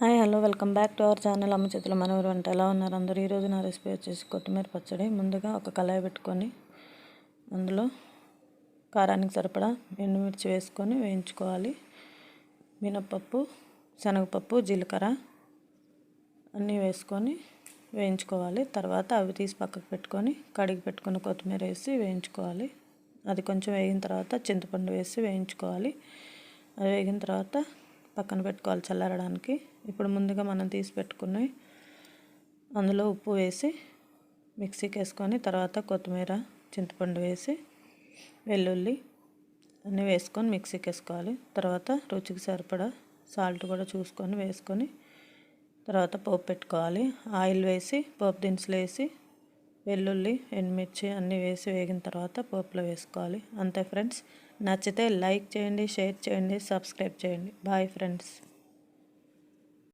Hi hello welcome back to our channel అమ్మ చేతుల మనవరు వంట. ఎలా ఉన్నారు అందరూ? ఈరోజు నా రెసిపీ వచ్చేసి కొత్తిమీర పచ్చడి. ముందుగా ఒక కళాయి పెట్టుకొని అందులో కారానికి సరిపడా ఎండుమిర్చి వేసుకొని వేయించుకోవాలి. మినప్పప్పు, శనగపప్పు, జీలకర్ర అన్నీ వేసుకొని వేయించుకోవాలి. తర్వాత అవి తీసి పక్కకు పెట్టుకొని కడిగి పెట్టుకుని కొత్తిమీర వేసి వేయించుకోవాలి. అది కొంచెం వేగిన తర్వాత చింతపండు వేసి వేయించుకోవాలి. అది వేగిన తర్వాత పక్కన పెట్టుకోవాలి చల్లారడానికి. ఇప్పుడు ముందుగా మనం తీసి పెట్టుకుని అందులో ఉప్పు వేసి మిక్సీకి వేసుకొని తర్వాత కొత్తిమీర, చింతపండు వేసి వెల్లుల్లి అన్నీ వేసుకొని మిక్సీకి వేసుకోవాలి. తర్వాత రుచికి సరిపడా సాల్ట్ కూడా చూసుకొని వేసుకొని తర్వాత పోపు పెట్టుకోవాలి. ఆయిల్ వేసి పోపు దినుసులు వేసి వెల్లుల్లి, ఎండుమిర్చి అన్నీ వేసి వేగిన తర్వాత పోపులో వేసుకోవాలి. అంతే ఫ్రెండ్స్. నచ్చితే లైక్ చేయండి, షేర్ చేయండి, సబ్స్క్రైబ్ చేయండి. Bye friends.